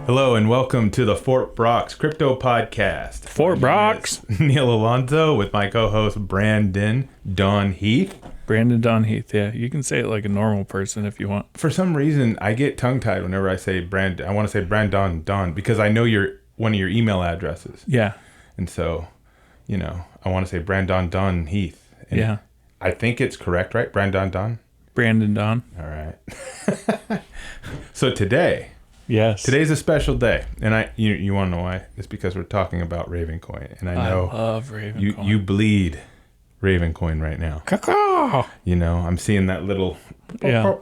Hello and welcome to the Fort Brox Crypto Podcast. Fort Brox. Neil Alonzo with my co-host Brandon Don Heath. Brandon Don Heath, yeah. You can say it like a normal person if you want. For some reason, I get tongue-tied whenever I say Brand. I want to say Brandon Don because I know one of your email addresses. Yeah. And so, I want to say Brandon Don Heath. And yeah. I think it's correct, right? Brandon Don? Brandon Don. All right. So today... Yes. Today's a special day, and you want to know why? It's because we're talking about Ravencoin, and I love Ravencoin. You bleed Ravencoin right now. Caw-caw! I'm seeing that little,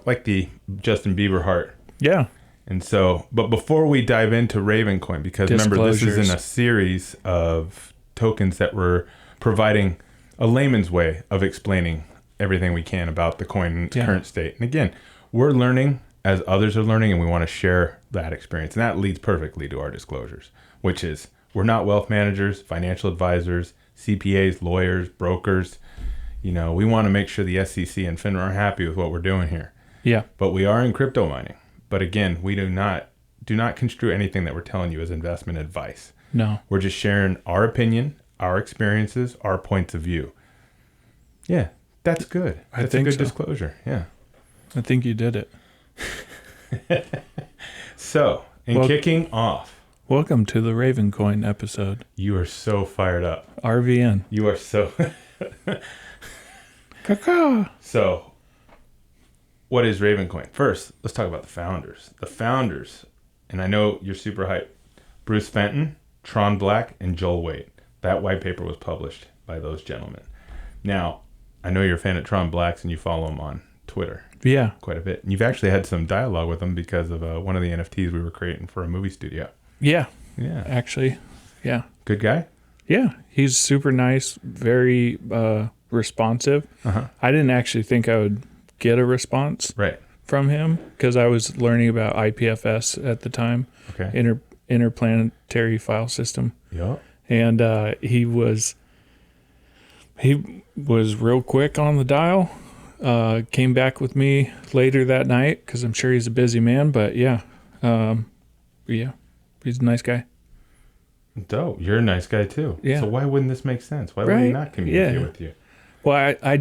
like the Justin Bieber heart. Yeah. And so, but before we dive into Ravencoin, because remember, this is in a series of tokens that we're providing a layman's way of explaining everything we can about the coin in its current state. And again, we're learning as others are learning, and we want to share that experience. And that leads perfectly to our disclosures, which is we're not wealth managers, financial advisors, CPAs, lawyers, brokers. We want to make sure the SEC and FINRA are happy with what we're doing here. Yeah. But we are in crypto mining. But again, we do not construe anything that we're telling you as investment advice. No. We're just sharing our opinion, our experiences, our points of view. Yeah, that's good. That's a good disclosure. Yeah. I think you did it. So, kicking off. Welcome to the Ravencoin episode. You are so fired up. RVN. You are so... Caw-caw. So, what is Ravencoin? First, let's talk about the founders. The founders, and I know you're super hyped. Bruce Fenton, Tron Black, and Joel Wade. That white paper was published by those gentlemen. Now, I know you're a fan of Tron Black's and you follow him on Twitter. Yeah. Quite a bit. And you've actually had some dialogue with him because of one of the NFTs we were creating for a movie studio. Yeah. Yeah. Actually, yeah. Good guy? Yeah. He's super nice, very responsive. Uh-huh. I didn't actually think I would get a response from him because I was learning about IPFS at the time. Okay. Interplanetary file system. Yep. And he was real quick on the dial. Came back with me later that night because I'm sure he's a busy man, but he's a nice guy. Dope. You're a nice guy too. Yeah. So why wouldn't this make sense? Why would he not communicate with you? Well, I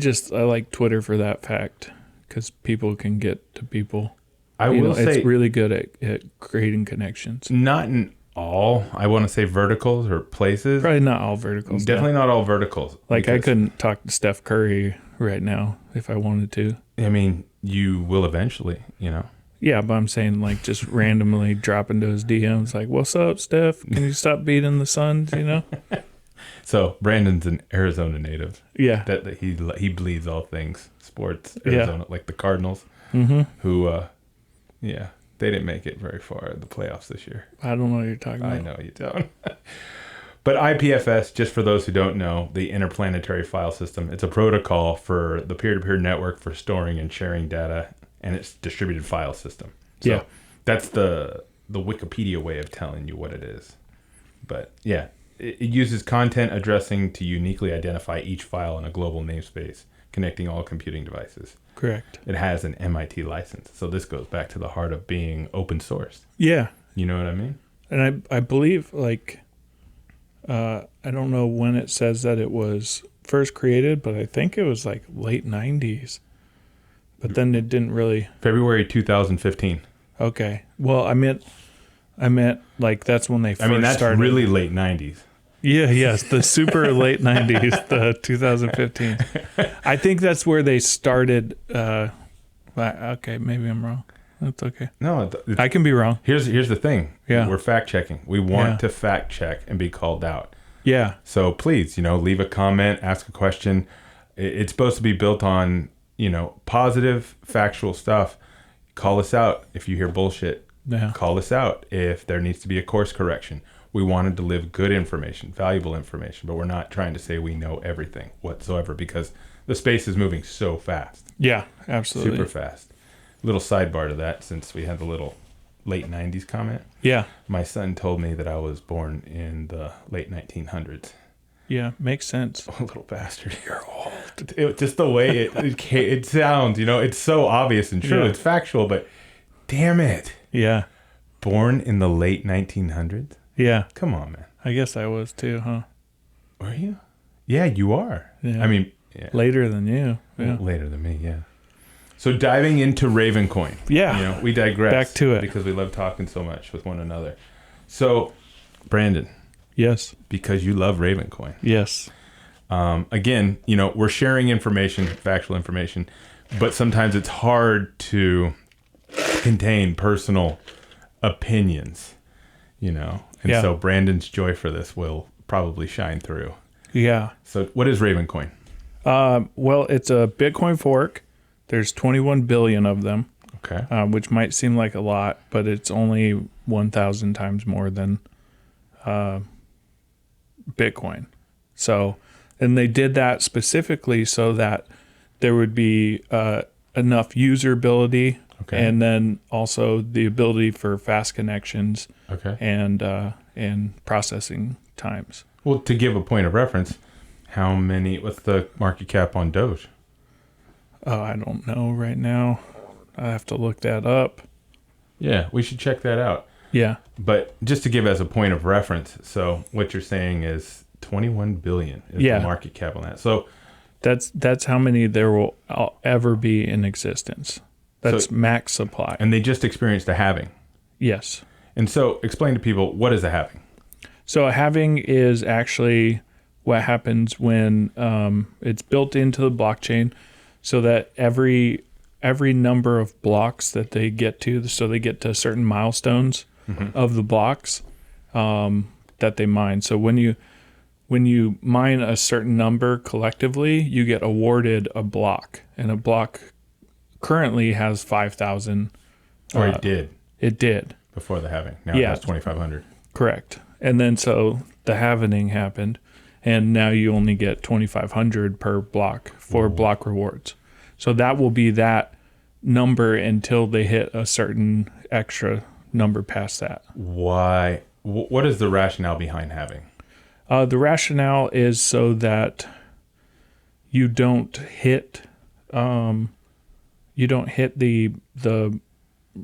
like Twitter for that fact because people can get to people. I will say it's really good at creating connections. Not in all, I want to say verticals or places. Probably not all verticals. Definitely not all verticals. Like I couldn't talk to Steph Curry right now if I wanted to. I mean, you will eventually, Yeah, but I'm saying like just randomly drop into his DMs like, "What's up, Steph? Can you stop beating the Suns?" So Brandon's an Arizona native. Yeah, that he bleeds all things sports. Arizona, like the Cardinals, who, they didn't make it very far in the playoffs this year. I don't know what you're talking about. I know you don't. But IPFS, just for those who don't know, the Interplanetary File System, it's a protocol for the peer-to-peer network for storing and sharing data, and it's distributed file system. So that's the Wikipedia way of telling you what it is. But yeah, it uses content addressing to uniquely identify each file in a global namespace, connecting all computing devices. Correct. It has an MIT license. So this goes back to the heart of being open source. Yeah. You know what I mean? And I believe I don't know when it says that it was first created, but I think it was like late 90s. But then it didn't really... February 2015. Okay. Well, I meant like that's when they first started. That's really late 90s. Yeah, yes, the super late 90s, the 2015. I think that's where they started. Okay, maybe I'm wrong. That's okay. No, I can be wrong. Here's the thing. Yeah. We're fact checking. We want to fact check and be called out. Yeah. So please, leave a comment, ask a question. It's supposed to be built on, positive, factual stuff. Call us out if you hear bullshit. Yeah. Call us out if there needs to be a course correction. We wanted to live good information, valuable information, but we're not trying to say we know everything whatsoever because the space is moving so fast. Yeah, absolutely. Super fast. Little sidebar to that, since we had the little late 90s comment. Yeah. My son told me that I was born in the late 1900s. Yeah, makes sense. Oh, little bastard. You're old. Just the way it sounds, it's so obvious and true. Yeah. It's factual, but damn it. Yeah. born in the late 1900s? Yeah. Come on, man. I guess I was too, huh? Were you? Yeah, you are. Yeah. I mean, yeah. Later than you. Yeah. Later than me, yeah. So diving into Ravencoin. Yeah. We digress. Back to it. Because we love talking so much with one another. So, Brandon. Yes. Because you love Ravencoin. Yes. Again, we're sharing information, factual information, but sometimes it's hard to contain personal opinions, And so Brandon's joy for this will probably shine through. Yeah. So what is Ravencoin? Well, it's a Bitcoin fork. There's 21 billion of them. Okay. Which might seem like a lot, but it's only 1,000 times more than Bitcoin. So, and they did that specifically so that there would be enough usability, and then also the ability for fast connections, and processing times. Well, to give a point of reference, what's the market cap on Doge? I don't know right now. I have to look that up. Yeah, we should check that out. Yeah. But just to give as a point of reference, so what you're saying is 21 billion is the market cap on that. So that's how many there will ever be in existence. That's max supply. And they just experienced a halving. Yes. And so explain to people, what is a halving? So a halving is actually what happens when it's built into the blockchain so that every number of blocks that they get to, so they get to certain milestones of the blocks that they mine. So when you mine a certain number collectively, you get awarded a block, and a block currently has 5,000. Or it did. It did. Before the halving. Now it has 2,500. Correct. And then so the halving happened, and now you only get 2,500 per block for block rewards. So that will be that number until they hit a certain extra number past that. Why? What is the rationale behind halving? The rationale is so that you don't hit the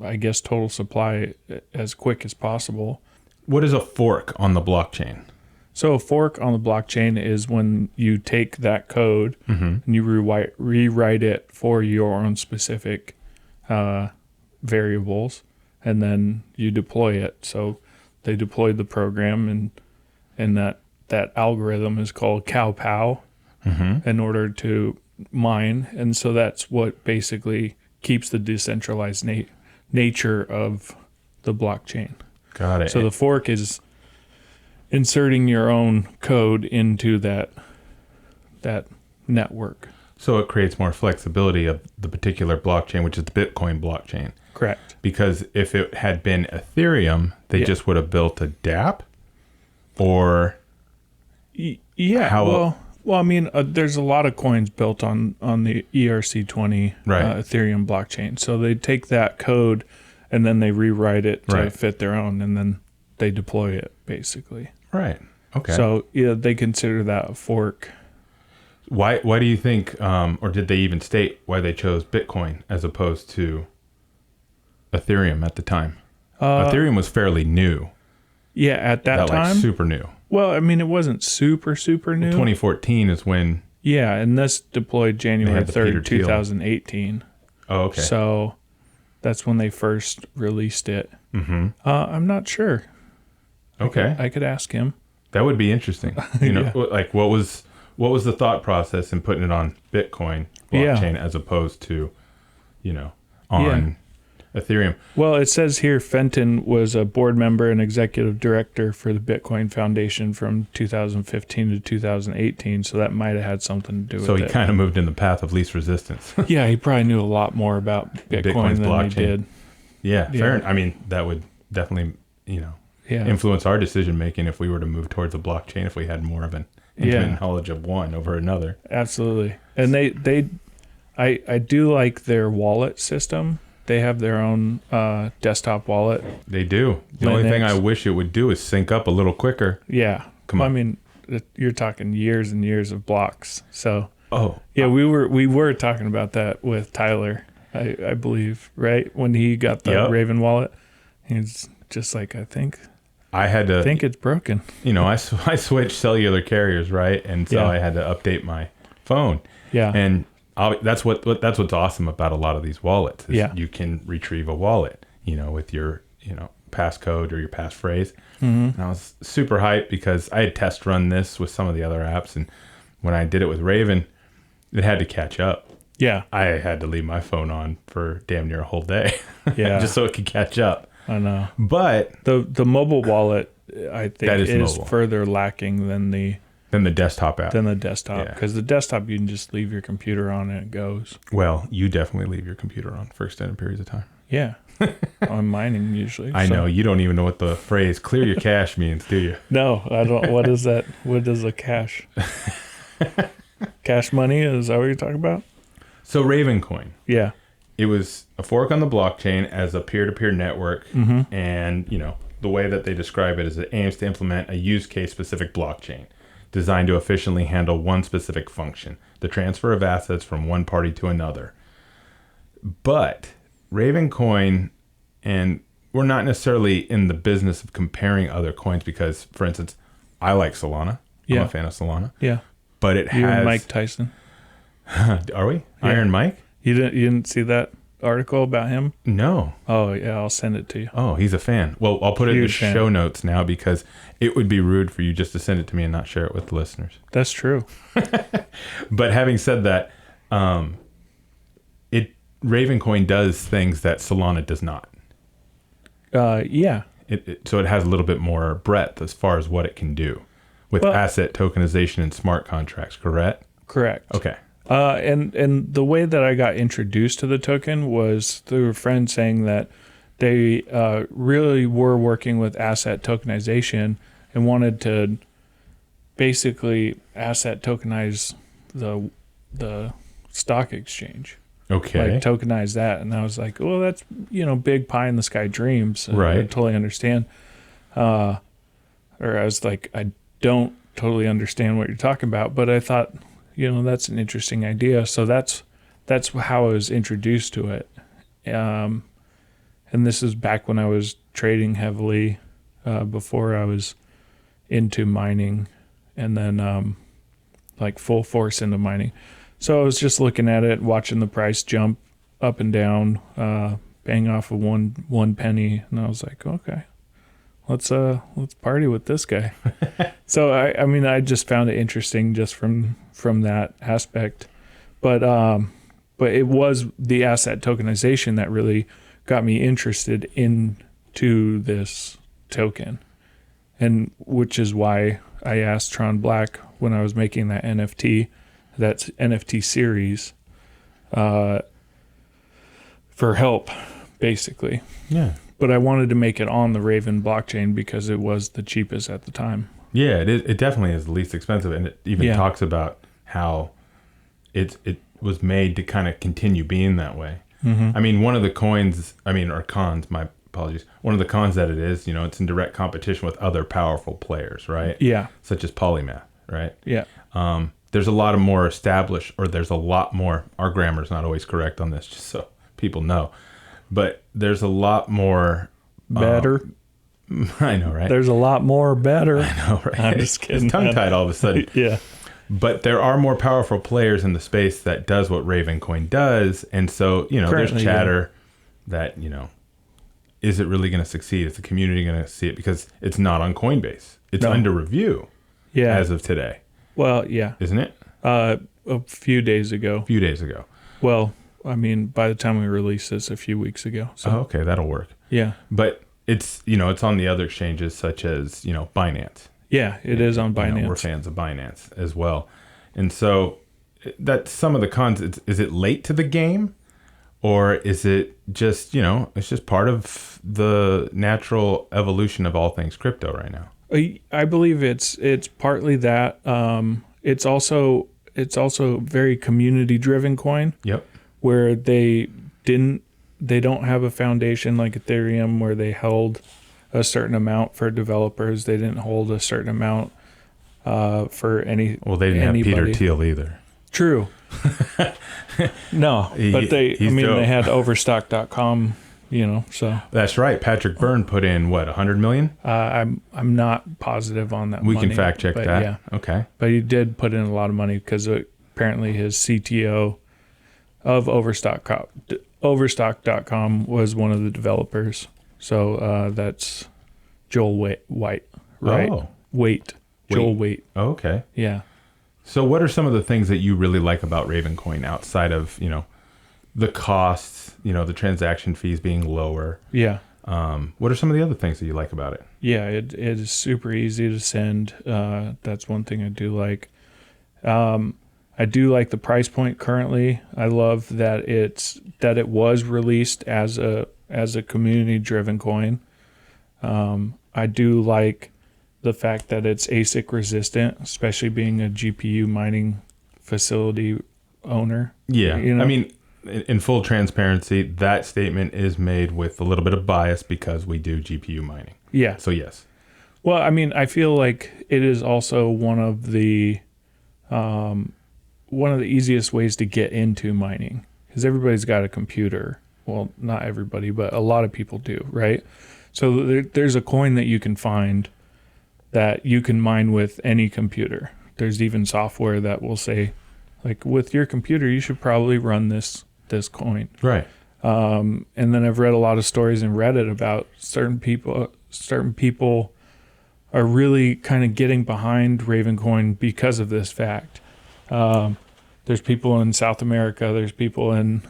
I guess total supply as quick as possible. What is a fork on the blockchain? So a fork on the blockchain is when you take that code and you rewrite it for your own specific variables, and then you deploy it. So they deployed the program, and that algorithm is called cow-pow in order to mine. And so that's what basically keeps the decentralized nature of the blockchain. Got it. So the fork is inserting your own code into that network. So it creates more flexibility of the particular blockchain, which is the Bitcoin blockchain. Correct. Because if it had been Ethereum, they just would have built a dApp, or well, I mean, there's a lot of coins built on the ERC20 Ethereum blockchain. So they take that code and then they rewrite it to fit their own, and then they deploy it basically. Right. Okay. So they consider that a fork. Why do you think, or did they even state why they chose Bitcoin as opposed to Ethereum at the time? Ethereum was fairly new. Yeah, at that time. Like super new. Well, I mean, it wasn't super new. 2014 is when. Yeah, and this deployed January 3rd, 2018. Oh, okay. So that's when they first released it. I'm not sure. Okay. I could ask him. That would be interesting. Like what was the thought process in putting it on Bitcoin blockchain as opposed to, on Ethereum? Well, it says here Fenton was a board member and executive director for the Bitcoin Foundation from 2015 to 2018, so that might have had something to do with it. So he kind of moved in the path of least resistance. Yeah, he probably knew a lot more about Bitcoin than blockchain. He did. Yeah, fair. I mean, that would definitely, influence our decision making if we were to move towards a blockchain, if we had more of an intimate knowledge of one over another. Absolutely. And I do like their wallet system. They have their own desktop wallet. They do. The only thing I wish it would do is sync up a little quicker. Yeah. Come on. I mean, you're talking years and years of blocks. So we were talking about that with Tyler, I believe, right? When he got the Raven wallet. just like, I think it's broken. I switched cellular carriers, right? And so I had to update my phone. Yeah. And that's what's awesome about a lot of these wallets is you can retrieve a wallet, with your, passcode or your passphrase. And I was super hyped because I had test run this with some of the other apps. And when I did it with Raven, it had to catch up. Yeah. I had to leave my phone on for damn near a whole day. Yeah. Just so it could catch up. I know. But the mobile wallet, I think, is mobile. Further lacking than the desktop app. Because the desktop, you can just leave your computer on and it goes. Well, you definitely leave your computer on for extended periods of time. Yeah. On mining usually. I know. You don't even know what the phrase clear your cache means, do you? No, I don't. What is that? What is a cache? Cash money? Is that what you're talking about? So Ravencoin. Yeah. It was a fork on the blockchain as a peer-to-peer network. And, the way that they describe it is it aims to implement a use case specific blockchain designed to efficiently handle one specific function, the transfer of assets from one party to another. But Ravencoin, and we're not necessarily in the business of comparing other coins because, for instance, I like Solana. I'm a fan of Solana. Yeah. But it you has... and Mike Tyson. Are we? Yeah. Iron Mike? You didn't see that article about him? No. Oh, yeah, I'll send it to you. Oh, he's a fan. Well, I'll put it in the fan. show notes now because it would be rude for you just to send it to me and not share it with the listeners. That's true. But having said that, Ravencoin does things that Solana does not. Yeah. So it has a little bit more breadth as far as what it can do with asset tokenization and smart contracts, correct? Correct. Okay. And the way that I got introduced to the token was through a friend saying that they really were working with asset tokenization and wanted to basically asset tokenize the stock exchange. Okay. Like tokenize that. And I was like, well, that's, big pie in the sky dreams. Right. I totally understand. Or I was like, I don't totally understand what you're talking about, but I thought, that's an interesting idea. So that's how I was introduced to it. And this is back when I was trading heavily, before I was into mining, and then like full force into mining. So I was just looking at it, watching the price jump up and down, bang off of one penny, and I was like, okay, let's party with this guy. So I just found it interesting just from that aspect, but it was the asset tokenization that really got me interested into this token, and which is why I asked Tron Black when I was making that NFT. That's NFT series, for help, basically. Yeah. But I wanted to make it on the Raven blockchain because it was the cheapest at the time. Yeah, it definitely is the least expensive, and it even talks about how it was made to kind of continue being that way. Mm-hmm. I mean, one of the cons, my apologies. One of the cons that it is, it's in direct competition with other powerful players, right? Yeah. Such as Polymath, right? Yeah. There's a lot more, our grammar's not always correct on this, just so people know, but there's a lot more better. I know, right? There's a lot more better. I know, right? I'm just kidding. It's tongue-tied all of a sudden. Yeah. But there are more powerful players in the space that does what Ravencoin does, and so, there's chatter that, is it really going to succeed? Is the community going to see it? Because it's not on Coinbase. It's under review as of today. Well, yeah. Isn't it? A few days ago. Well, by the time we released this a few weeks ago. So. Okay, that'll work. Yeah. But it's, it's on the other exchanges such as, Binance. Yeah, it is on Binance. We're fans of Binance as well. And so that's some of the cons. Is it late to the game? Or is it just, it's just part of the natural evolution of all things crypto right now? I believe it's partly that. It's also very community driven coin. Yep. Where they don't have a foundation like Ethereum where they held a certain amount for developers. They didn't hold a certain amount for any. Well, they didn't anybody. have Peter Thiel either. True. No, but they had Overstock.com So that's right. Patrick Byrne put in what, 100 million? I'm not positive on that. We can fact check that. Yeah. Okay. But he did put in a lot of money because apparently his CTO of Overstock.com was one of the developers. So that's Joel White, right? Oh. Joel Waite. Oh, okay. Yeah. So what are some of the things that you really like about Ravencoin outside of, the costs, the transaction fees being lower? Yeah. What are some of the other things that you like about it? Yeah, it is super easy to send. That's one thing I do like. I do like the price point currently. I love that it was released as a community driven coin. I do like the fact that it's ASIC resistant, especially being a GPU mining facility owner. Yeah. I mean, in full transparency, that statement is made with a little bit of bias because we do GPU mining. Yeah. So yes. Well, I mean, I feel like it is also one of the easiest ways to get into mining because everybody's got a computer. Well, not everybody, but a lot of people do, right? So there's a coin that you can find that you can mine with any computer. There's even software that will say, like, with your computer, you should probably run this coin. Right. And then I've read a lot of stories in Reddit about certain people are really kind of getting behind Ravencoin because of this fact. There's people in South America, there's people in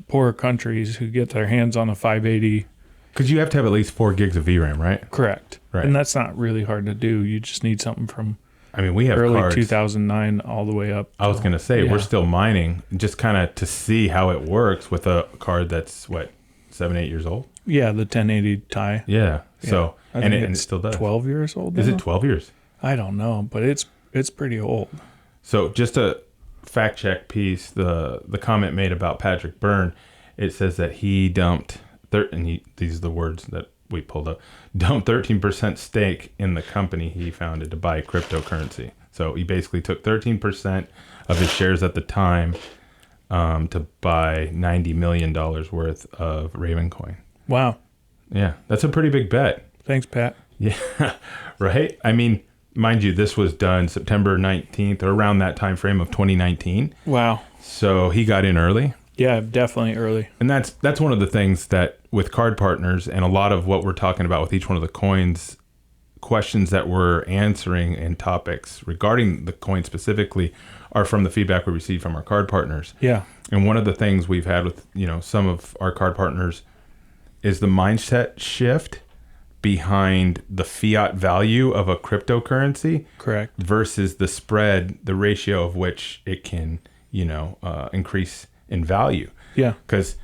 poorer countries who get their hands on a 580. Because you have to have at least 4 gigs of VRAM, right? Correct. Right. And that's not really hard to do. You just need something from we have early cards. 2009 all the way up. I was going to say, we're still mining just kind of to see how it works with a card that's, 7-8 years old? Yeah, the 1080 Ti. Yeah. So, and it still does. 12 years old now? Is it 12 years? I don't know, but it's pretty old. So just a fact check piece, the comment made about Patrick Byrne, it says that he dumped, these are the words that we pulled up, dumped 13% stake in the company he founded to buy cryptocurrency. So he basically took 13% of his shares at the time to buy $90 million worth of Ravencoin. Wow. Yeah, that's a pretty big bet. Thanks, Pat. Yeah, right? I mean, mind you, this was done September 19th or around that time frame of 2019. Wow. So he got in early. Yeah, definitely early. And that's one of the things that with card partners and a lot of what we're talking about with each one of the coins, questions that we're answering and topics regarding the coin specifically are from the feedback we received from our card partners. Yeah. And one of the things we've had with, some of our card partners is the mindset shift behind the fiat value of a cryptocurrency. Correct. Versus the spread, the ratio of which it can, increase in value. Yeah. Because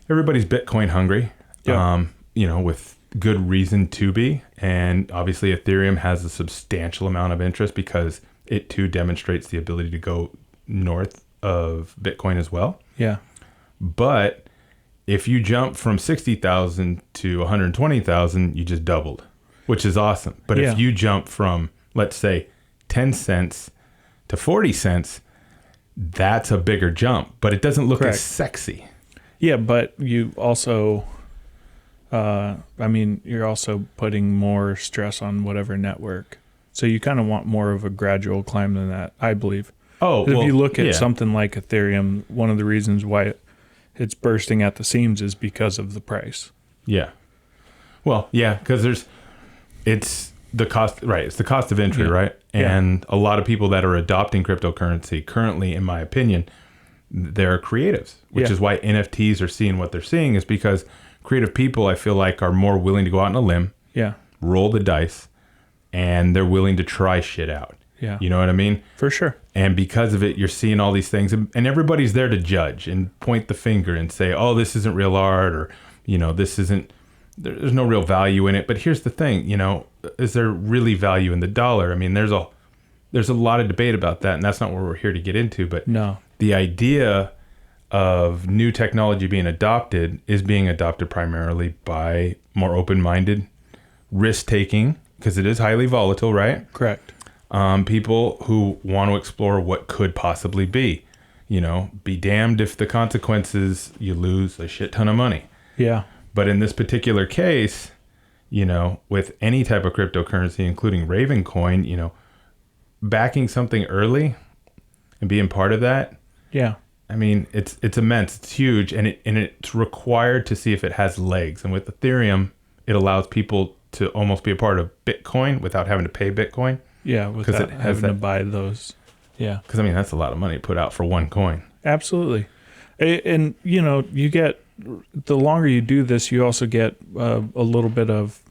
everybody's Bitcoin hungry, with good reason to be. And obviously Ethereum has a substantial amount of interest because it too demonstrates the ability to go north of Bitcoin as well. Yeah. But if you jump from 60,000 to 120,000, you just doubled, which is awesome. But if you jump from, let's say, 10 cents to 40 cents, that's a bigger jump, but it doesn't look as sexy. Yeah, but you also, you're also putting more stress on whatever network. So you kind of want more of a gradual climb than that, I believe. Oh, well, if you look at something like Ethereum, one of the reasons why it's bursting at the seams is because of the price. Yeah. Well, yeah, because it's the cost, right? It's the cost of entry, right? And a lot of people that are adopting cryptocurrency currently, in my opinion, they're creatives, which is why NFTs are seeing what they're seeing, is because creative people, I feel like, are more willing to go out on a limb, roll the dice, and they're willing to try shit out. Yeah. You know what I mean? For sure. And because of it, you're seeing all these things, and everybody's there to judge and point the finger and say, oh, this isn't real art, or, this isn't, there's no real value in it. But here's the thing, is there really value in the dollar? I mean, there's a lot of debate about that, and that's not what we're here to get into. But the idea of new technology being adopted is being adopted primarily by more open-minded, risk-taking, because it is highly volatile, right? Correct. People who want to explore what could possibly be. Be damned if the consequences, you lose a shit ton of money. Yeah. But in this particular case, with any type of cryptocurrency, including Ravencoin, backing something early and being part of that. Yeah. I mean, it's immense. It's huge, and it's required to see if it has legs. And with Ethereum, it allows people to almost be a part of Bitcoin without having to pay Bitcoin. Yeah, without having to buy those. Yeah. Because, that's a lot of money to put out for one coin. Absolutely. And, you get, the longer you do this, you also get a little bit of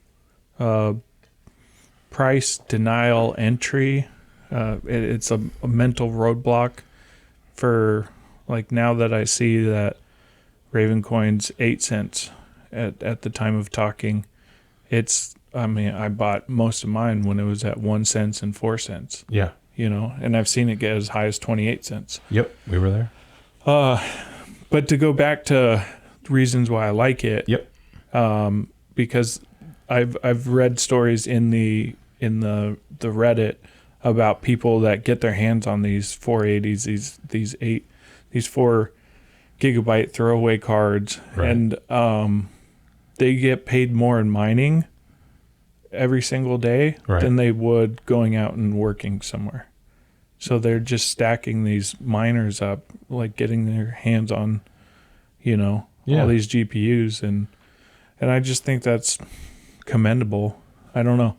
price denial entry. It's a mental roadblock for, like, now that I see that Ravencoin's 8 cents at the time of talking, I bought most of mine when it was at 1 cent and 4 cents. Yeah. And I've seen it get as high as 28 cents. Yep, we were there. But to go back to reasons why I like it. Yep. Because I've read stories in the Reddit about people that get their hands on these 480s, these 4 gigabyte throwaway cards, right. And they get paid more in mining every single day right. than they would going out and working somewhere. So they're just stacking these miners up, like getting their hands on, all these GPUs, and I just think that's commendable. I don't know,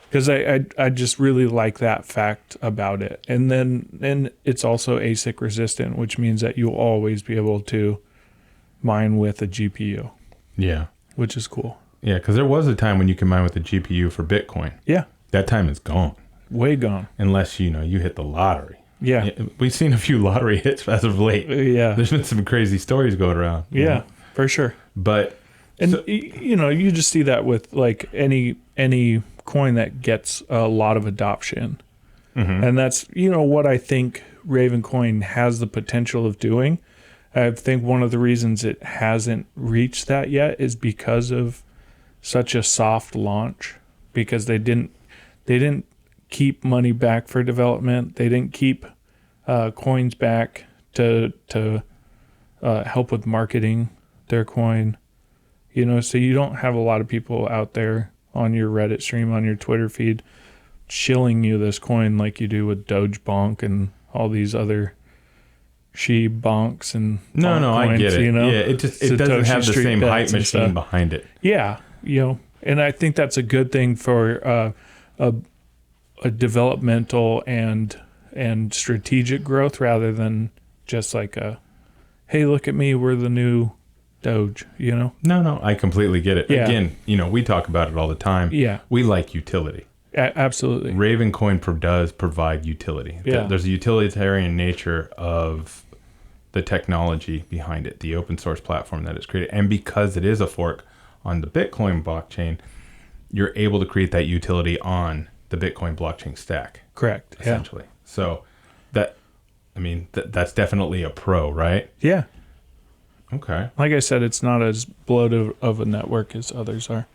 because I just really like that fact about it. And then it's also ASIC resistant, which means that you'll always be able to mine with a GPU. Yeah. Which is cool. Yeah, because there was a time when you could mine with a GPU for Bitcoin. Yeah. That time is gone. Way gone. Unless, you hit the lottery. Yeah. We've seen a few lottery hits as of late. Yeah. There's been some crazy stories going around. Yeah, for sure. But... And, you just see that with, like, any coin that gets a lot of adoption. Mm-hmm. And that's, what I think Ravencoin has the potential of doing. I think one of the reasons it hasn't reached that yet is because of such a soft launch, because they didn't keep money back for development. They didn't keep coins back to help with marketing their coin. So you don't have a lot of people out there on your Reddit stream, on your Twitter feed, shilling you this coin like you do with Doge Bonk and all these other She Bonks and no, coins, I get it. Yeah, it doesn't have the same hype machine behind it. Yeah, and I think that's a good thing for a developmental and strategic growth, rather than just like hey, look at me, we're the new Doge, No, I completely get it. Yeah. Again, we talk about it all the time. Yeah. We like utility. Absolutely. Ravencoin does provide utility. Yeah. There's a utilitarian nature of the technology behind it, the open source platform that it's created. And because it is a fork on the Bitcoin blockchain, you're able to create that utility on the Bitcoin blockchain stack. Correct. Essentially. Yeah. So that's definitely a pro, right? Yeah. Okay. Like I said, it's not as bloated of a network as others are.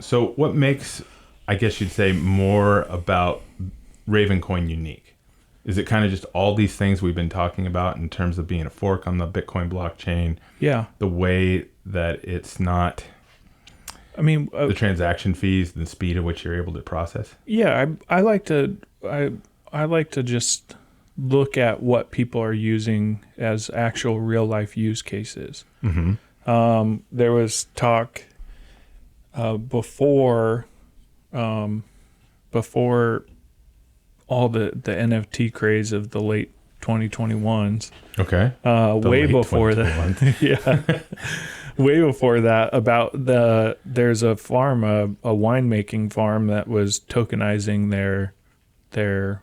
So what makes, I guess you'd say, more about Ravencoin unique? Is it kind of just all these things we've been talking about in terms of being a fork on the Bitcoin blockchain? Yeah. The way that it's not, the transaction fees, the speed at which you're able to process? Yeah, I like to just look at what people are using as actual real life use cases. Mm-hmm. There was talk before all the NFT craze of the late 2021s. Okay. Way before that. Yeah. Way before that, there's a farm, a winemaking farm that was tokenizing their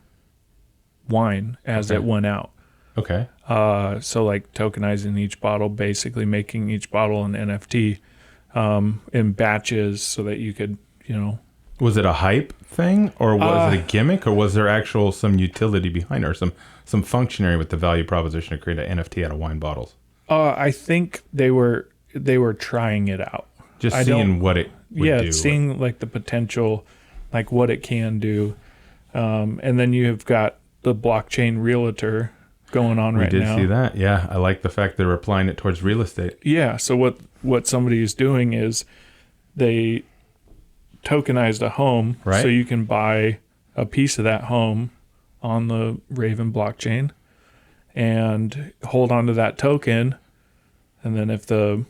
wine as it went out. Okay. So like tokenizing each bottle, basically making each bottle an NFT in batches so that you could, Was it a hype thing, or was it a gimmick, or was there some utility behind it, or some functionary with the value proposition to create an NFT out of wine bottles? I think they were trying it out. Just seeing what it would do. Yeah, seeing like the potential, like what it can do. And then you have got the blockchain realtor going on right now. We did see that. Yeah, I like the fact they're applying it towards real estate. Yeah. So what somebody is doing is they tokenized a home, right? So you can buy a piece of that home on the Raven blockchain and hold on to that token. And then if the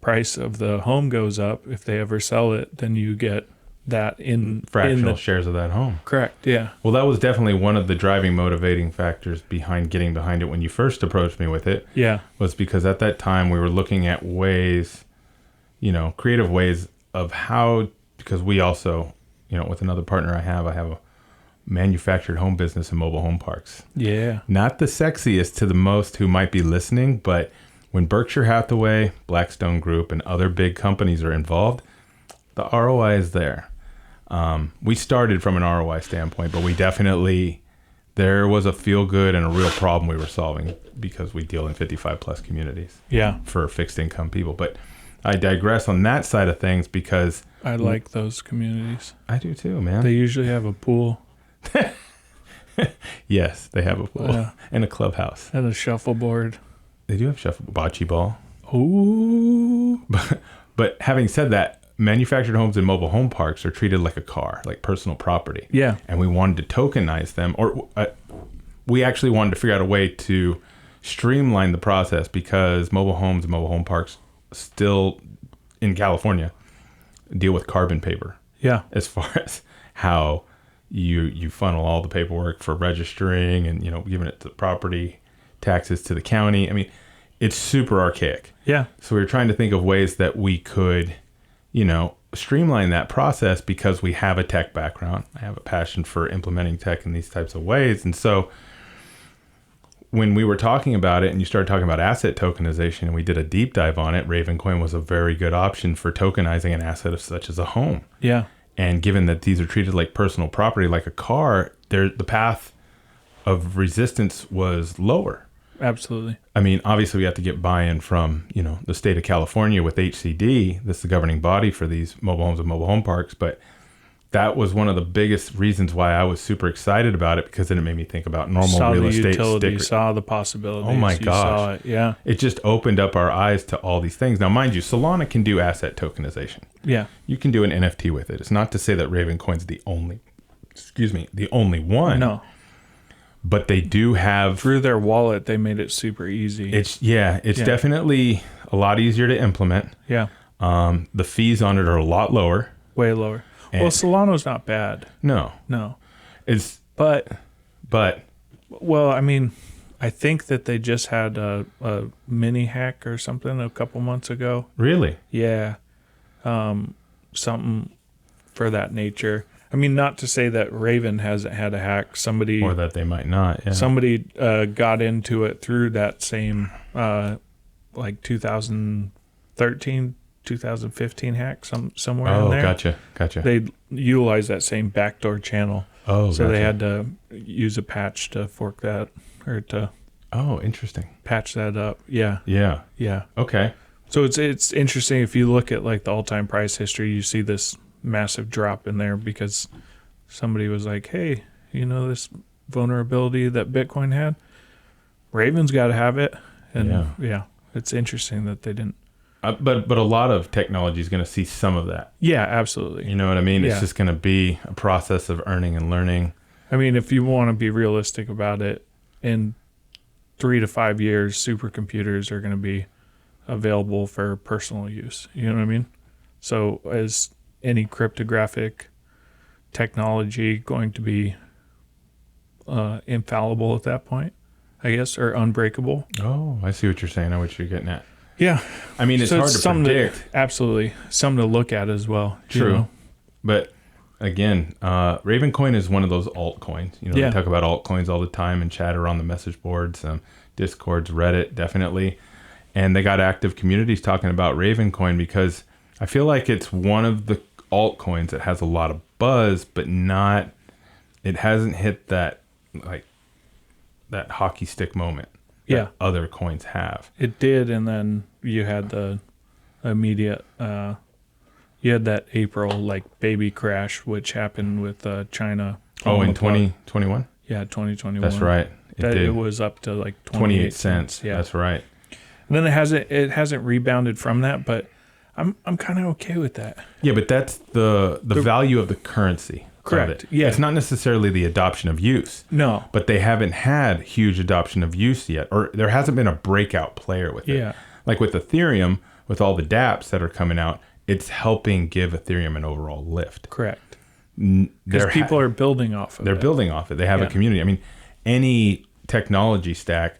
price of the home goes up, if they ever sell it, then you get that in fractional shares of that home. Correct. Yeah. Well, that was definitely one of the driving motivating factors behind getting behind it when you first approached me with it. Yeah. Was because at that time we were looking at ways, creative ways of how, because we also, with another partner I have a manufactured home business in mobile home parks. Yeah. Not the sexiest to the most who might be listening, but when Berkshire Hathaway, Blackstone Group, and other big companies are involved, the ROI is there. We started from an ROI standpoint, but there was a feel good and a real problem we were solving because we deal in 55 plus communities. Yeah. For fixed income people. But I digress on that side of things because I like those communities. I do too, man. They usually have a pool. Yes, they have a pool and a clubhouse. And a shuffleboard. They do have bocce ball. Ooh. But having said that, manufactured homes and mobile home parks are treated like a car, like personal property. Yeah. And we wanted to tokenize them, or we actually wanted to figure out a way to streamline the process because mobile homes and mobile home parks still in California deal with carbon paper. Yeah. As far as how you funnel all the paperwork for registering and, giving it to the property taxes to the county. I mean, it's super archaic. Yeah. So we were trying to think of ways that we could, streamline that process because we have a tech background. I have a passion for implementing tech in these types of ways. And so when we were talking about it and you started talking about asset tokenization and we did a deep dive on it, Ravencoin was a very good option for tokenizing an asset such as a home. Yeah. And given that these are treated like personal property, like a car, the path of resistance was lower. Absolutely. I mean, obviously we have to get buy-in from, the state of California with HCD. That's the governing body for these mobile homes and mobile home parks. But that was one of the biggest reasons why I was super excited about it, because then it made me think about normal real estate. You saw the possibilities. Oh my gosh. Saw it. Yeah. It just opened up our eyes to all these things. Now, mind you, Solana can do asset tokenization. Yeah. You can do an NFT with it. It's not to say that Ravencoin's the only one. No. But they do have... Through their wallet, they made it super easy. It's definitely a lot easier to implement. Yeah. The fees on it are a lot lower. Way lower. Well, Solano's not bad. No. But well, I mean, I think that they just had a mini hack or something a couple months ago. Really? Yeah. Something for that nature. I mean, not to say that Raven hasn't had a hack. Somebody, or that they might not. Yeah. Somebody got into it through that same, like 2013, 2015 hack, somewhere in there. Oh, gotcha. They utilized that same backdoor channel. Oh, so they had to use a patch to fork that, or to. Oh, interesting. Patch that up. Yeah. Yeah. Yeah. Okay. So it's interesting if you look at like the all-time price history, you see this massive drop in there because somebody was like, hey, this vulnerability that Bitcoin had, Raven's got to have it. And yeah, it's interesting that they didn't. But a lot of technology is going to see some of that. Yeah, absolutely. You know what I mean? Yeah. It's just going to be a process of earning and learning. I mean, if you want to be realistic about it, in 3 to 5 years, supercomputers are going to be available for personal use. You know what I mean? So is any cryptographic technology going to be infallible at that point, I guess, or unbreakable? Oh, I see what you're saying. I know what you're getting at. Yeah. I mean, it's hard to predict. Absolutely. Something to look at as well. True. But again, Ravencoin is one of those altcoins. We talk about altcoins all the time and chatter on the message boards, Discords, Reddit, definitely. And they got active communities talking about Ravencoin because I feel like it's one of the altcoins that has a lot of buzz, but it hasn't hit that hockey stick moment that other coins have. It did, and then you had the immediate, you had that April baby crash, which happened with China. Oh, in 2021? Yeah, 2021. That's right. It was up to like 28 cents. Yeah, that's right. And then it hasn't rebounded from that, but I'm kind of okay with that. Yeah, but that's the value of the currency. Correct. Of it. Yeah. It's not necessarily the adoption of use. No. But they haven't had huge adoption of use yet, or there hasn't been a breakout player with it. Yeah. Like with Ethereum, with all the dApps that are coming out, it's helping give Ethereum an overall lift. Correct. Because people are building off of it. They're building off it. They have a community. I mean, any technology stack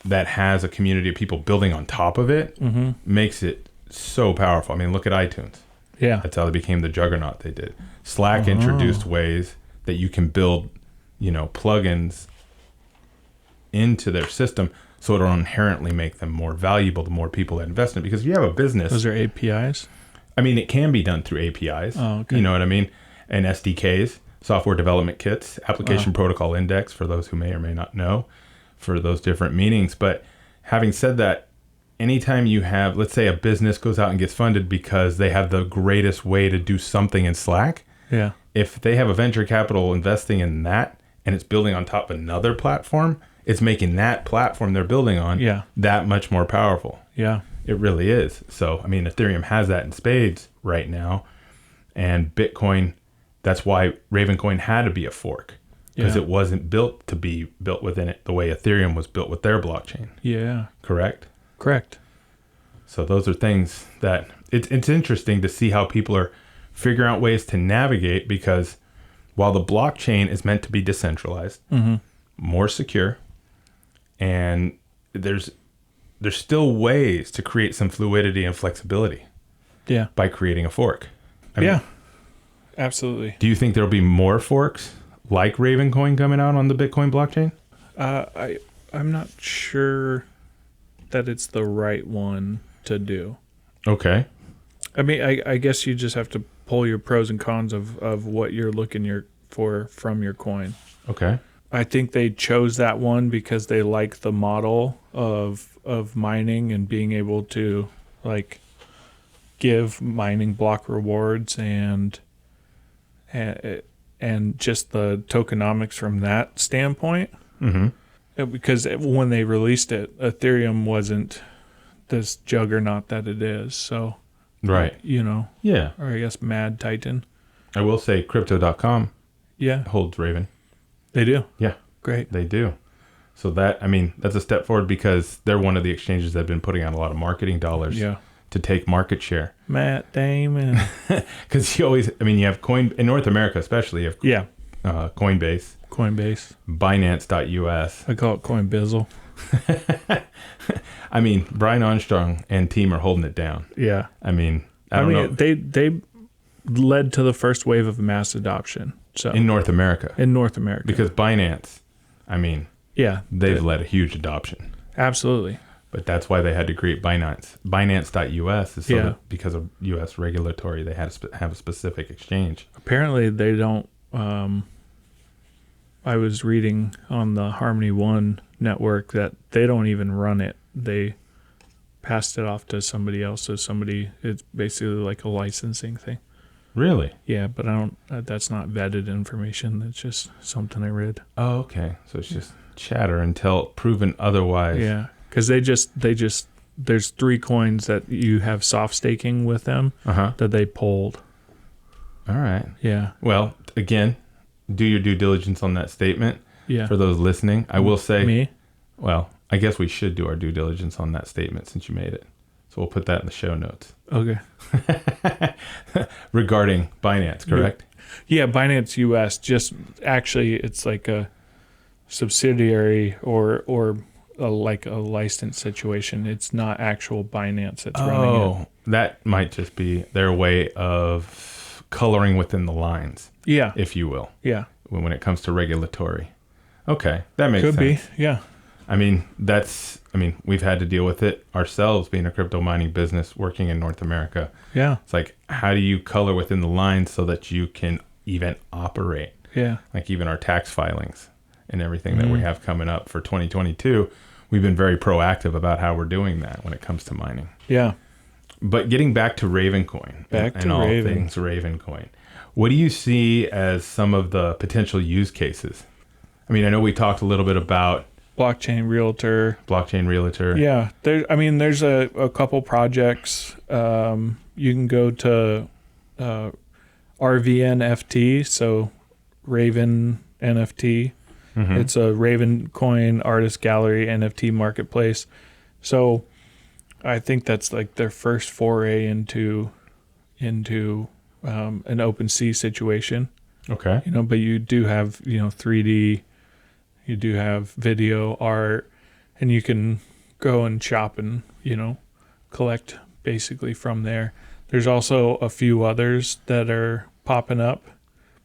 that has a community of people building on top of it makes it so powerful. I mean, look at iTunes. Yeah. That's how they became the juggernaut they did. Slack introduced ways that you can build, plugins into their system so it'll inherently make them more valuable the more people that invest in it. Because if you have a business... Those are APIs? I mean, it can be done through APIs. Oh, okay. You know what I mean? And SDKs, software development kits, application protocol index, for those who may or may not know, for those different meanings. But having said that, anytime you have, let's say a business goes out and gets funded because they have the greatest way to do something in Slack. Yeah. If they have a venture capital investing in that and it's building on top of another platform, it's making that platform they're building on that much more powerful. Yeah. It really is. So, I mean, Ethereum has that in spades right now. And Bitcoin, that's why Ravencoin had to be a fork. Because it wasn't built to be built within it the way Ethereum was built with their blockchain. Yeah. Correct? Correct. So those are things that it's interesting to see how people are figuring out ways to navigate, because while the blockchain is meant to be decentralized, more secure, and there's still ways to create some fluidity and flexibility by creating a fork. I mean, absolutely. Do you think there'll be more forks like Ravencoin coming out on the Bitcoin blockchain? I'm not sure that it's the right one to do. Okay. I mean, I guess you just have to pull your pros and cons of what you're looking for from your coin. Okay. I think they chose that one because they like the model of mining and being able to like give mining block rewards and just the tokenomics from that standpoint. Because when they released it, Ethereum wasn't this juggernaut that it is. So, right. Yeah. Or I guess Mad Titan. I will say crypto.com holds Raven. They do? Yeah. Great. They do. So that's a step forward, because they're one of the exchanges that have been putting out a lot of marketing dollars to take market share. Matt Damon. Because you have Coin, in North America especially, you have Coinbase, Binance.us. I call it Coinbizzle. I mean, Brian Armstrong and team are holding it down. Yeah. I mean, I don't know. They led to the first wave of mass adoption. So in North America. Because Binance, they've led a huge adoption. Absolutely. But that's why they had to create Binance. Binance.us is because of U.S. regulatory, they had to have a specific exchange. Apparently they don't. I was reading on the Harmony One network that they don't even run it. They passed it off to somebody else. So it's basically like a licensing thing. Really? Yeah, but that's not vetted information. That's just something I read. Oh, okay. So it's just chatter until proven otherwise. Yeah, because there's 3 coins that you have soft staking with them that they pulled. All right. Yeah. Well, again, do your due diligence on that statement. Yeah. For those listening, I will say. Me? Well, I guess we should do our due diligence on that statement since you made it. So we'll put that in the show notes. Okay. Regarding Binance, correct? Yeah, Binance US. Just actually, it's like a subsidiary or like a license situation. It's not actual Binance that's running it. Oh, that might just be their way of coloring within the lines. Yeah. If you will. Yeah. When it comes to regulatory. Okay, that makes sense. Could be, yeah. We've had to deal with it ourselves, being a crypto mining business working in North America. Yeah. It's like, how do you color within the lines so that you can even operate? Yeah. Like even our tax filings and everything that we have coming up for 2022, we've been very proactive about how we're doing that when it comes to mining. Yeah. But getting back to Ravencoin and all things Ravencoin, what do you see as some of the potential use cases I mean, I know we talked a little bit about blockchain realtor. Yeah, there's a couple projects. You can go to RVN FT, so Raven NFT. Mm-hmm. It's a Ravencoin artist gallery NFT marketplace. So I think that's like their first foray into an OpenSea situation. Okay. But you do have 3D, you do have video, art, and you can go and shop and collect basically from there. There's also a few others that are popping up,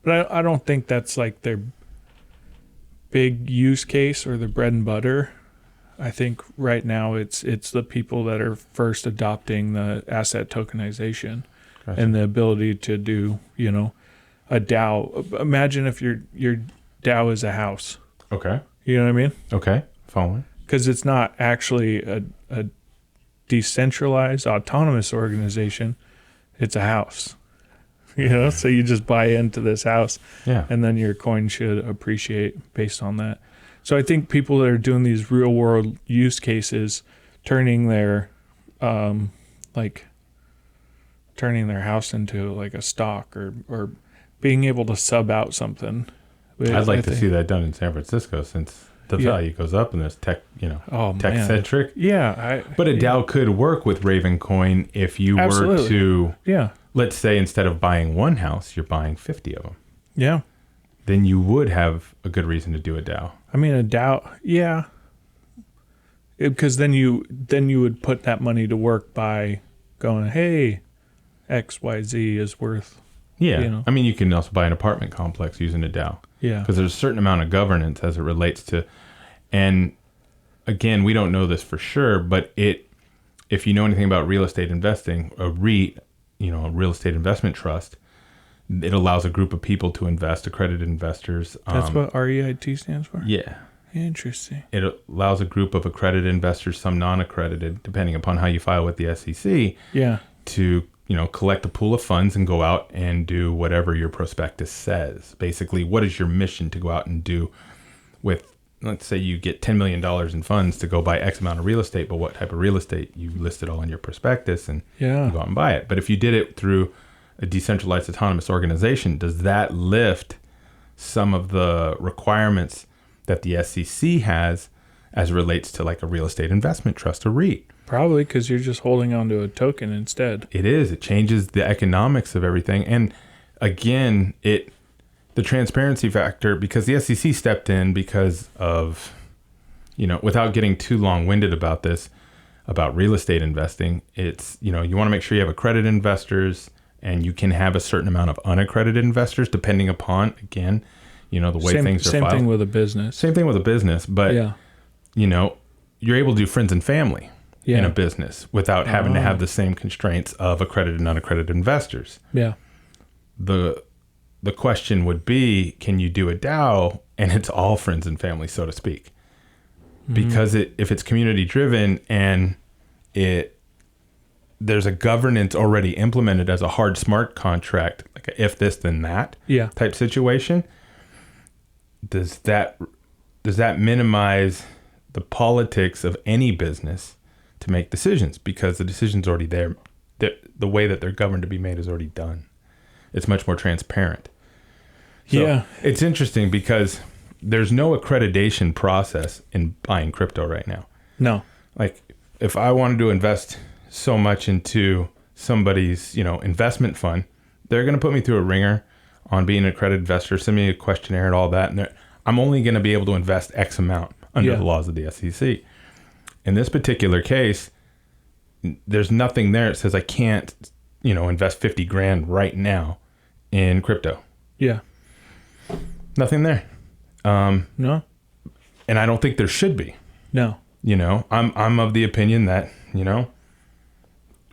but I don't think that's like their big use case or the bread and butter. I think right now it's the people that are first adopting the asset tokenization. Gotcha. And the ability to do, a DAO. Imagine if your DAO is a house. Okay. You know what I mean? Okay. Following. Because it's not actually a decentralized autonomous organization. It's a house. So you just buy into this house, and then your coin should appreciate based on that. So I think people that are doing these real world use cases, turning their house into like a stock or being able to sub out something. I'd like to see that done in San Francisco, since the value goes up and there's tech centric. Yeah. But a DAO could work with Ravencoin if you were to, let's say instead of buying one house, you're buying 50 of them. Yeah. Then you would have a good reason to do a DAO. I mean, a DAO, yeah. Because then you would put that money to work by going, hey, XYZ is worth. Yeah. I mean, you can also buy an apartment complex using a DAO. Yeah. Because there's a certain amount of governance as it relates to, and again, we don't know this for sure, but if you know anything about real estate investing, a REIT, a real estate investment trust, it allows a group of people to invest, accredited investors. That's what REIT stands for? Yeah. Interesting. It allows a group of accredited investors, some non-accredited, depending upon how you file with the SEC, to collect a pool of funds and go out and do whatever your prospectus says. Basically, what is your mission to go out and do with, let's say you get $10 million in funds to go buy X amount of real estate, but what type of real estate? You list it all in your prospectus and you go out and buy it. But if you did it through a decentralized autonomous organization, does that lift some of the requirements that the SEC has as it relates to like a real estate investment trust, a REIT? Probably, because you're just holding on to a token instead. It is. It changes the economics of everything. And again, the transparency factor, because the SEC stepped in because of, without getting too long-winded about this, about real estate investing, it's, you want to make sure you have accredited investors, and you can have a certain amount of unaccredited investors depending upon, again, the way things are filed. Same thing with a business. Same thing with a business, but, you're able to do friends and family in a business without having to have the same constraints of accredited and unaccredited investors. Yeah. The question would be, can you do a DAO and it's all friends and family, so to speak? Mm-hmm. Because if it's community driven and there's a governance already implemented as a hard smart contract, like a if this then that type situation, does that minimize the politics of any business to make decisions? Because the decision's already there. The way that they're governed to be made is already done. It's much more transparent. So it's interesting because there's no accreditation process in buying crypto right now. No. Like if I wanted to invest so much into somebody's, investment fund, they're going to put me through a ringer on being an accredited investor, send me a questionnaire and all that. And I'm only going to be able to invest X amount under the laws of the SEC. In this particular case, there's nothing there that says I can't, invest 50 grand right now in crypto. Yeah. Nothing there. No. And I don't think there should be. No. I'm of the opinion that,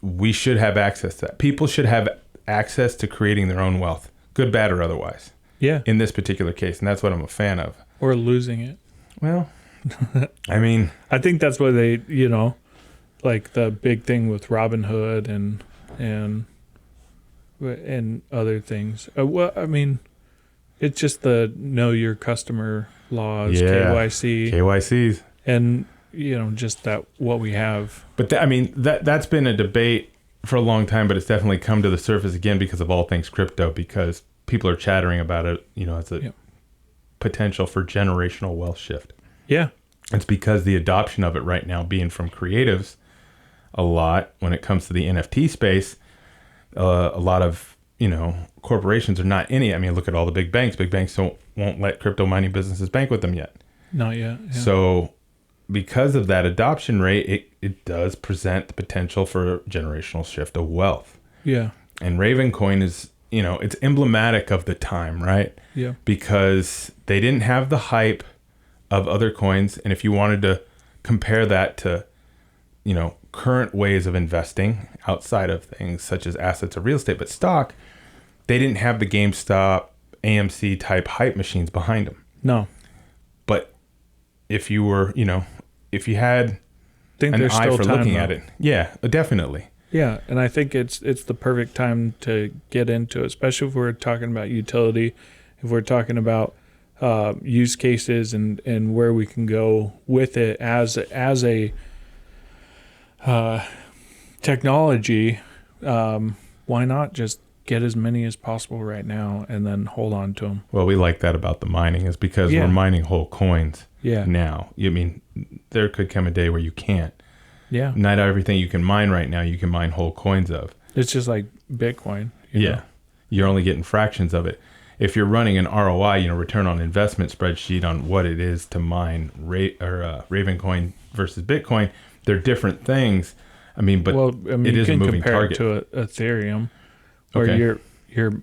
we should have access to that. People should have access to creating their own wealth, good, bad, or otherwise. Yeah. In this particular case. And that's what I'm a fan of. Or losing it. Well, I mean, I think that's what they, like the big thing with Robinhood and other things. Well, I mean, it's just the know your customer laws, KYC, KYCs, and just that what we have. But that's been a debate for a long time, but it's definitely come to the surface again because of all things crypto, because people are chattering about it, as a potential for generational wealth shift. Yeah. It's because the adoption of it right now being from creatives a lot when it comes to the NFT space, a lot of, corporations are not in it. Look at all the big banks. Big banks won't let crypto mining businesses bank with them yet. Not yet. Yeah. So because of that adoption rate, it does present the potential for a generational shift of wealth. Yeah. And Ravencoin is, it's emblematic of the time, right? Yeah. Because they didn't have the hype of other coins. And if you wanted to compare that to, current ways of investing outside of things such as assets or real estate, but stock, they didn't have the GameStop, AMC type hype machines behind them. No. But if you were, if you had an eye for looking at it, yeah, definitely. Yeah, and I think it's the perfect time to get into it, especially if we're talking about utility, if we're talking about use cases and where we can go with it as a technology. Why not just get as many as possible right now and then hold on to them? Well, we like that about the mining is because we're mining whole coins now. There could come a day where you can't. Yeah. Not everything you can mine right now, you can mine whole coins of. It's just like Bitcoin. You're only getting fractions of it. If you're running an ROI, return on investment spreadsheet on what it is to mine Ravencoin versus Bitcoin, they're different things. But it is a moving target. You can compare it to Ethereum, where you're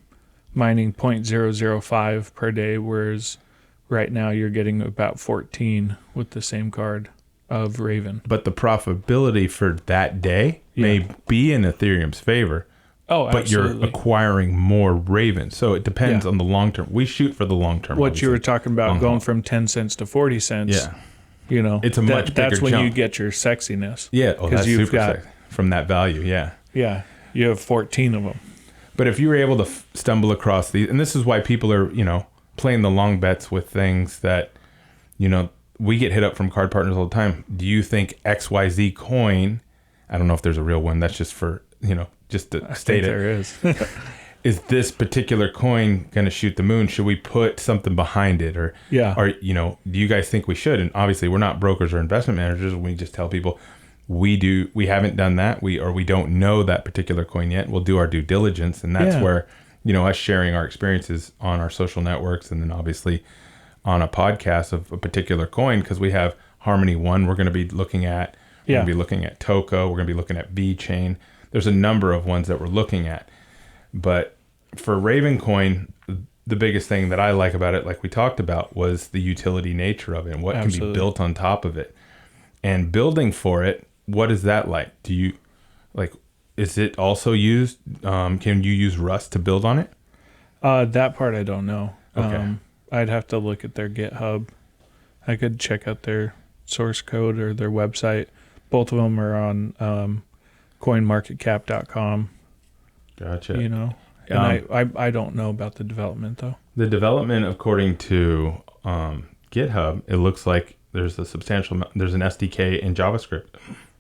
mining 0.005 per day, whereas right now you're getting about 14 with the same card of Raven. But the profitability for that day may be in Ethereum's favor. Oh, but absolutely. You're acquiring more Raven. So it depends on the long term. We shoot for the long term. What you were talking about going from 10 cents to 40 cents. Yeah. It's a much bigger that's when jump. you get your sexiness. Yeah. Oh, that's super sexy from that value. Yeah. Yeah. You have 14 of them. But if you were able to stumble across these, and this is why people are, playing the long bets with things that, we get hit up from card partners all the time. Do you think XYZ coin, I don't know if there's a real one, that's just for, just to state it. There is. Is this particular coin going to shoot the moon? Should we put something behind it? Or, do you guys think we should? And obviously we're not brokers or investment managers. We just tell people we haven't done that. We don't know that particular coin yet. We'll do our due diligence. And that's where, us sharing our experiences on our social networks and then obviously on a podcast of a particular coin, because we have Harmony One we're going to be looking at. We're going to be looking at Toco. We're going to be looking at VeChain. There's a number of ones that we're looking at. But for Ravencoin, the biggest thing that I like about it, like we talked about, was the utility nature of it and what can be built on top of it. And building for it, what is that like? Do you, is it also used, can you use Rust to build on it? That part I don't know. Okay. I'd have to look at their GitHub. I could check out their source code or their website. Both of them are on coinmarketcap.com. Gotcha. And I don't know about the development though. The development, according to GitHub, it looks like there's there's an SDK in JavaScript.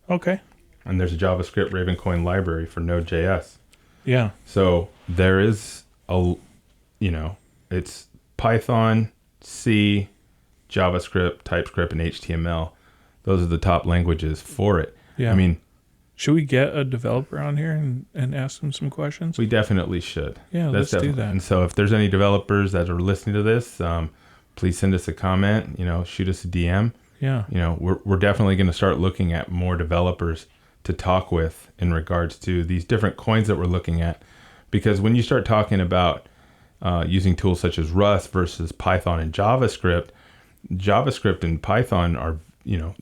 Okay. And there's a JavaScript Ravencoin library for Node.js. Yeah. So there is it's Python, C, JavaScript, TypeScript, and HTML. Those are the top languages for it. Yeah. Should we get a developer on here and ask them some questions? We definitely should. Yeah, let's do that. And so if there's any developers that are listening to this, please send us a comment, shoot us a DM. Yeah. We're definitely going to start looking at more developers to talk with in regards to these different coins that we're looking at. Because when you start talking about using tools such as Rust versus Python and JavaScript and Python are,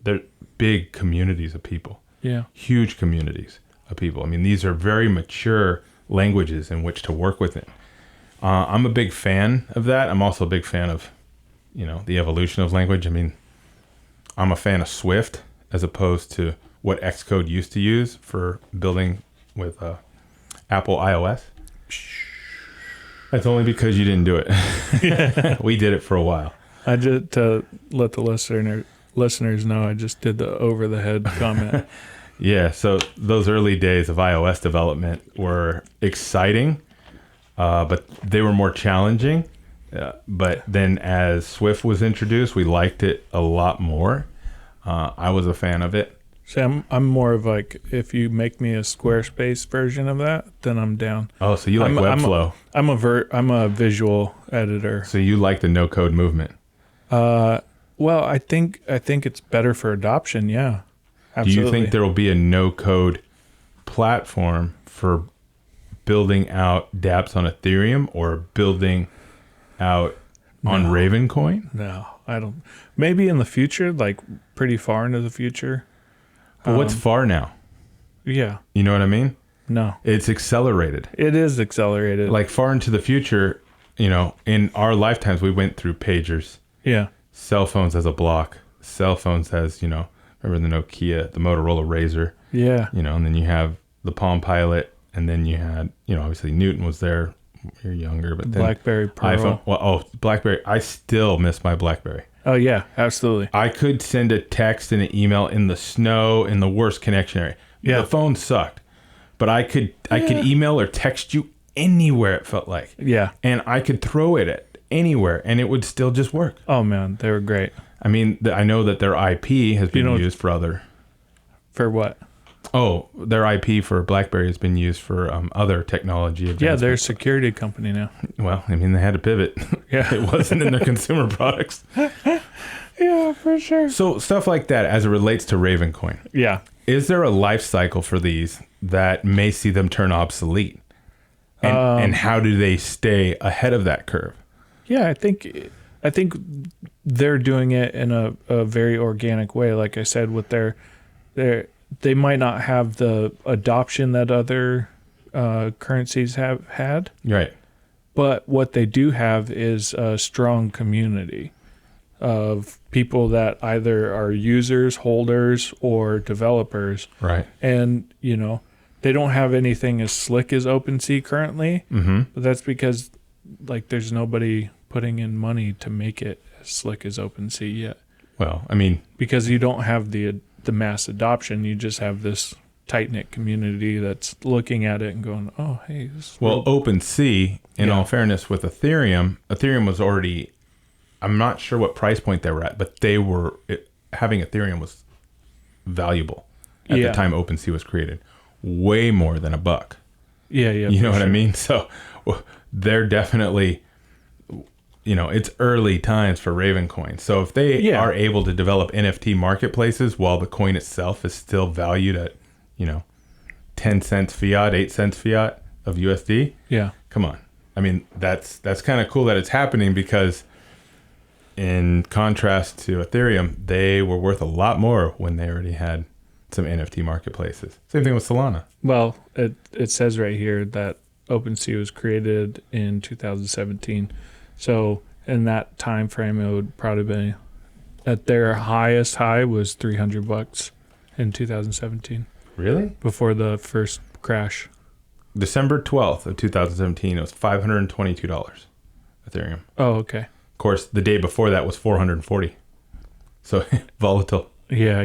they're big communities of people. Yeah. Huge communities of people. These are very mature languages in which to work within. I'm a big fan of that. I'm also a big fan of, the evolution of language. I'm a fan of Swift as opposed to what Xcode used to use for building with Apple iOS. That's only because you didn't do it. We did it for a while. I just to let the listeners know, I just did the over the head comment. Yeah, so those early days of iOS development were exciting, but they were more challenging. But then as Swift was introduced, we liked it a lot more. I was a fan of it. So I'm more of like, if you make me a Squarespace version of that, then I'm down. Oh, so you like Webflow? I'm a visual editor. So you like the no code movement? Well, I think it's better for adoption. Yeah, absolutely. Do you think there will be a no code platform for building out dApps on Ethereum or building out on Ravencoin? No, I don't. Maybe in the future, like pretty far into the future. But what's far now? Yeah. You know what I mean? No. It's accelerated. It is accelerated. Like far into the future, in our lifetimes, we went through pagers. Yeah. Cell phones as a block. Cell phones as, remember the Nokia, the Motorola Razr. Yeah. And then you have the Palm Pilot. And then you had, obviously Newton was there. You're younger, but then BlackBerry Pearl. iPhone. BlackBerry. I still miss my BlackBerry. Oh, yeah, absolutely. I could send a text and an email in the snow in the worst connection area. Yeah. The phone sucked. But I could email or text you anywhere, it felt like. Yeah. And I could throw it at anywhere and it would still just work. Oh, man, they were great. I mean, I know that their IP has been used for other... For what? Oh, their IP for BlackBerry has been used for other technology advancements. Yeah, they're a security company now. Well, I mean, they had to pivot. Yeah. It wasn't in their consumer products. Yeah, for sure. So stuff like that as it relates to Ravencoin. Yeah. Is there a life cycle for these that may see them turn obsolete? And how do they stay ahead of that curve? Yeah, I think they're doing it in a very organic way. Like I said, with they might not have the adoption that other currencies have had. Right. But what they do have is a strong community of people that either are users, holders, or developers. Right. And, they don't have anything as slick as OpenSea currently. Mm-hmm. But that's because, there's nobody putting in money to make it as slick as OpenSea yet. Well, I mean... Because you don't have the mass adoption, you just have this tight-knit community that's looking at it and going, oh, hey. OpenSea, in all fairness, with Ethereum was already... I'm not sure what price point they were at, but having Ethereum was valuable at the time OpenSea was created. Way more than $1. Yeah. You know what I mean? So they're definitely, it's early times for Ravencoin. So if they are able to develop NFT marketplaces while the coin itself is still valued at, 10 cents fiat, 8 cents fiat of USD. Yeah. Come on. I mean, that's kind of cool that it's happening because in contrast to Ethereum, they were worth a lot more when they already had some NFT marketplaces. Same thing with Solana. Well, it says right here that OpenSea was created in 2017. So in that time frame, it would probably be at their highest high was $300 in 2017. Really? Before the first crash. December 12th of 2017, it was $522 Ethereum. Oh, okay. Of course, the day before that was $440. So volatile. Yeah.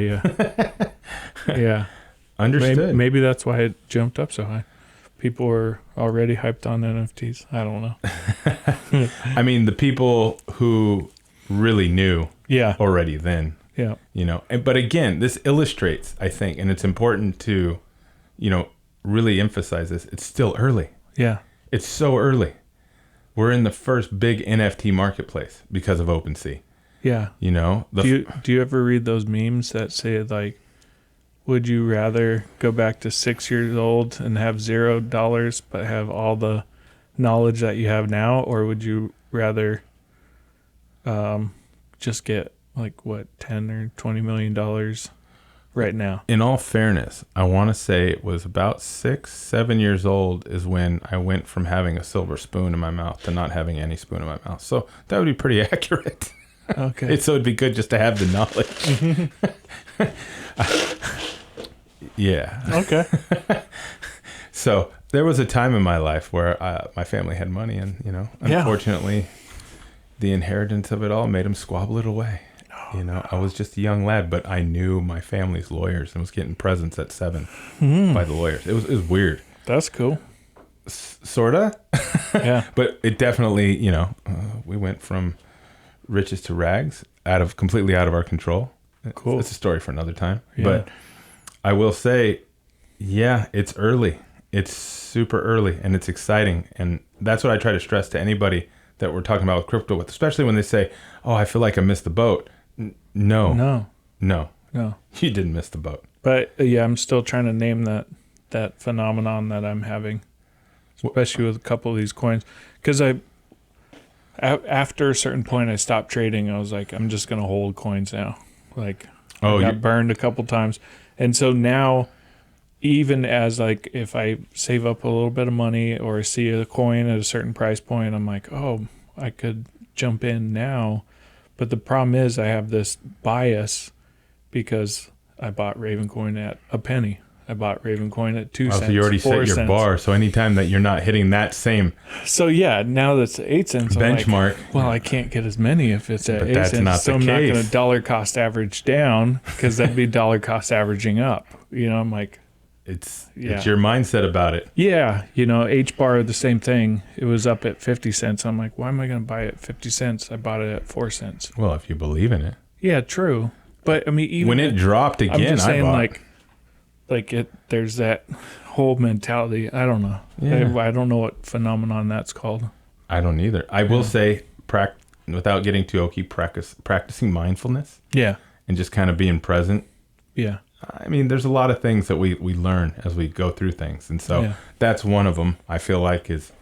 Yeah. Understood. Maybe that's why it jumped up so high. People were already hyped on NFTs. I don't know. I mean, the people who really knew already then. Yeah. But again, this illustrates, I think, and it's important to, really emphasize this. It's still early. Yeah. It's so early. We're in the first big NFT marketplace because of OpenSea. Yeah. Do you ever read those memes that say would you rather go back to 6 years old and have $0 but have all the knowledge that you have now, or would you rather just get $10 or $20 million right now? In all fairness, I want to say it was about 6, 7 years old is when I went from having a silver spoon in my mouth to not having any spoon in my mouth. So that would be pretty accurate. Okay. So it'd be good just to have the knowledge. Yeah. Okay. So there was a time in my life where my family had money and, unfortunately, the inheritance of it all made him squabble it away. I was just a young lad, but I knew my family's lawyers and was getting presents at 7 by the lawyers. It was weird. That's cool. Sorta. Yeah. But it definitely, we went from riches to rags, completely out of our control. Cool. It's a story for another time. Yeah. But I will say, yeah, it's early. It's super early and it's exciting. And that's what I try to stress to anybody that we're talking about with crypto with, especially when they say, oh, I feel like I missed the boat. No. You didn't miss the boat. But yeah, I'm still trying to name that phenomenon that I'm having, especially with a couple of these coins. Because after a certain point, I stopped trading. I was like, I'm just going to hold coins now. Like, I got burned a couple times. And so now, even as like, if I save up a little bit of money or see a coin at a certain price point, I'm like, oh, I could jump in now. But the problem is I have this bias because I bought Ravencoin at a penny. I bought Ravencoin at 2 cents. So you already set your bar. So anytime that you're not hitting that same now that's 8 cents benchmark, I'm like, well, I can't get as many if it's at 8 that's cents. not so the I'm case. not going to dollar cost average down because that'd be dollar cost averaging up. I'm like, it's your mindset about it. Yeah, H bar the same thing. It was up at 50 cents. I'm like, why am I going to buy it at 50 cents? I bought it at 4 cents. Well, if you believe in it. Yeah, true. But I mean, even when it dropped again, I'm just saying, I bought. there's that whole mentality. I don't know. Yeah. I don't know what phenomenon that's called. I don't either. I will say, without getting too oaky, practicing mindfulness. Yeah. And just kind of being present. Yeah. I mean, there's a lot of things that we learn as we go through things. And so that's one of them, I feel like, is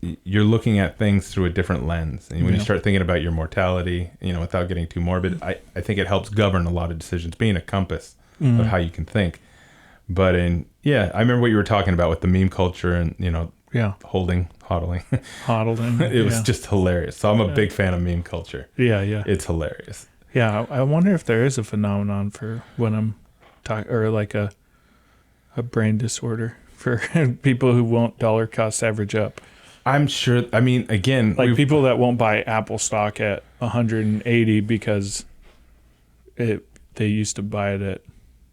you're looking at things through a different lens. And when you start thinking about your mortality, without getting too morbid, I think it helps govern a lot of decisions, being a compass of how you can think. But I remember what you were talking about with the meme culture and, hodling. Hodling. It was just hilarious. So I'm a big fan of meme culture. Yeah, yeah. It's hilarious. Yeah, I wonder if there is a phenomenon for when I'm talking, or like a brain disorder for people who won't dollar cost average up. I'm sure. I mean, again, like people that won't buy Apple stock at 180 because they used to buy it at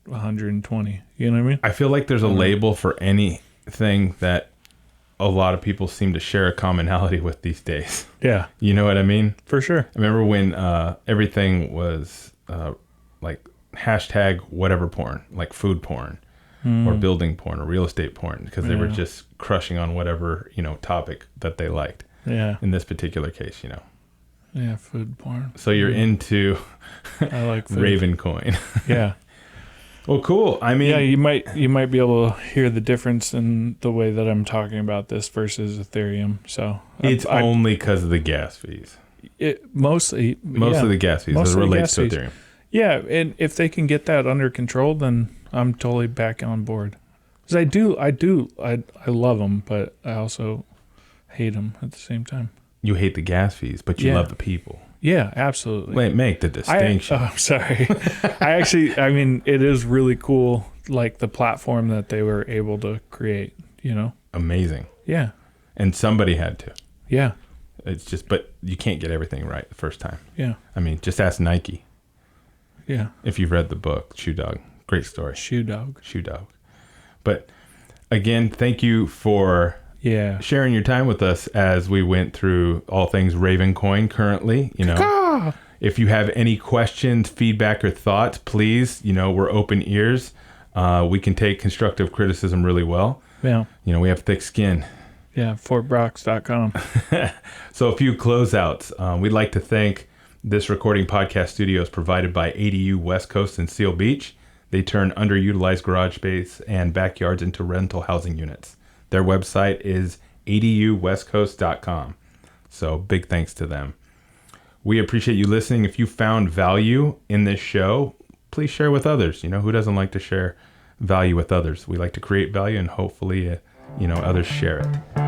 120. You know what I mean? I feel like there's a label for anything that a lot of people seem to share a commonality with these days. Yeah. You know what I mean? For sure. I remember when everything was like hashtag whatever porn, like food porn or building porn or real estate porn, because they were just crushing on whatever, topic that they liked. Yeah. In this particular case, Yeah, food porn. So you're into I like food. Ravencoin. Yeah. Well, cool. I mean, yeah, you might be able to hear the difference in the way that I'm talking about this versus Ethereum. So it's only because of the gas fees. Mostly of the gas fees as it relates to Ethereum. Yeah, and if they can get that under control, then I'm totally back on board. Because I love them, but I also hate them at the same time. You hate the gas fees, but you love the people. Yeah, absolutely. Wait, make the distinction. I'm sorry. I mean, it is really cool, like the platform that they were able to create, Amazing. Yeah. And somebody had to. Yeah. It's just, but you can't get everything right the first time. Yeah. I mean, just ask Nike. Yeah. If you've read the book, Shoe Dog. Great story. Shoe Dog. But again, thank you for sharing your time with us as we went through all things Ravencoin currently. If you have any questions, feedback, or thoughts, please, we're open ears. We can take constructive criticism really well. Yeah. We have thick skin. Yeah, fortbrox.com. So a few closeouts. We'd like to thank this recording podcast studio is provided by ADU West Coast in Seal Beach. They turn underutilized garage space and backyards into rental housing units. Their website is aduwestcoast.com. So big thanks to them. We appreciate you listening. If you found value in this show, please share with others. Who doesn't like to share value with others? We like to create value and hopefully, others share it.